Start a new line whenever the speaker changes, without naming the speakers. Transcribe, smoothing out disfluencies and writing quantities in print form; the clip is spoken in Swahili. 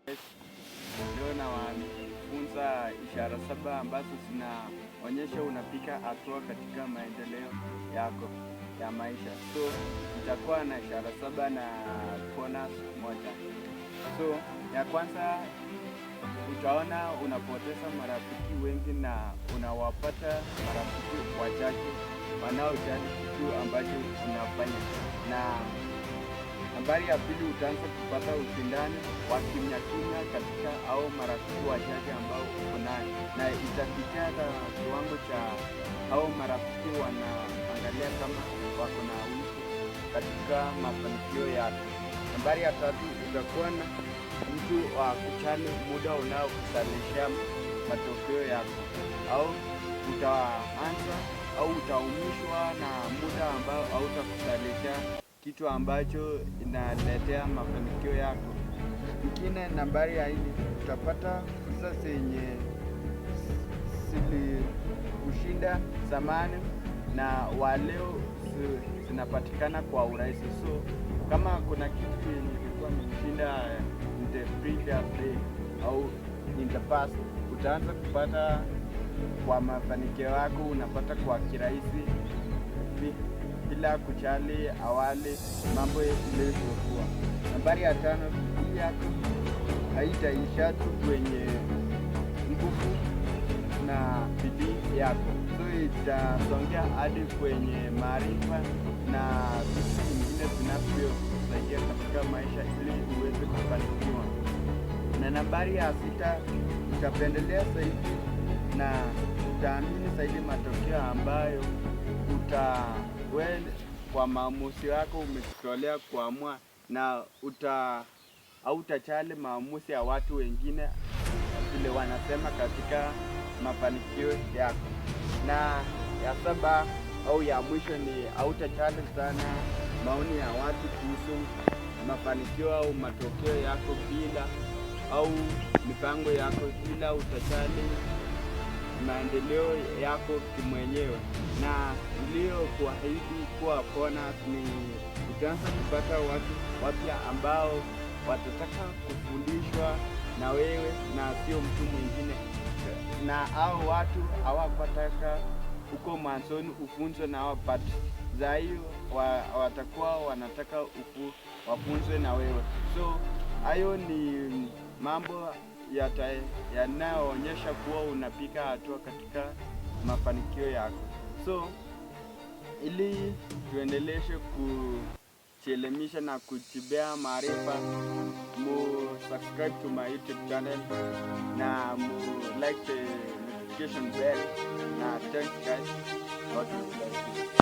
Leo nawafunza ishara saba ambazo zinaonyesha unapika hatua katika maendeleo yako ya maisha. So itakuwa na ishara saba na bonus moja. So ya kwanza, utaona unapoteza marafiki wengi na unawapata marafiki wachache wanaojali kitu ambacho unafanya. Na nambari ya pili, utaanza kupata ushindani wa kimya kimya katika au marafiki wachache ambao uko naye, na itafikia kiwango cha au marafiki wanaangalia kama wako na wivu katika mafanikio yako. Nambari ya tatu, utakuwa na mtu wa kujali muda unaokuzalisha matokeo yako, au utaanza au utaumishwa na muda ambao hautakuzalisha kitu ambacho inaletea mafanikio yako. Ingine, nambari ya nne, utapata fursa zenye kushinda zamani na waleo zinapatikana kwa urahisi. So kama kuna kitu yenye ilikuwa imeshinda in the previous day au in the past, utaanza kupata kwa mafanikio yako, unapata kwa kirahisi bila kujali awali mambo ilivyokuwa. Nambari ya tano, bidii yako haitaisha tu kwenye nguvu na bidii yako, so itasongea hadi kwenye maarifa na vitu vingine vinavyosaidia katika maisha ili uweze kufanikiwa. Na nambari ya sita, utapendelea zaidi na utaamini zaidi matokeo ambayo kwa maamuzi yako umejitolea kuamua, na hautajali maamuzi ya watu wengine vile wanasema katika mafanikio yako. Na ya saba au ya mwisho ni hautajali sana maoni ya watu kuhusu mafanikio au matokeo yako bila au mipango yako, ila utajali maendeleo yako kimwenyewe. Na iliyokuahidi kuwa bonus ni utaanza kupata watu wapya ambao watataka kufundishwa na wewe na sio mtu mwingine, na hao watu hawapataka huko mwanzoni ufunzwe na wapate za hiyo watakuwa wanataka wafunzwe na wewe. So hayo ni mambo yanayoonyesha kuwa unapiga hatua katika mafanikio yako. So ili tuendeleshe kujielimisha na kujibea maarifa, subscribe to my YouTube channel na like the notification bell, na thanks guys. God bless you.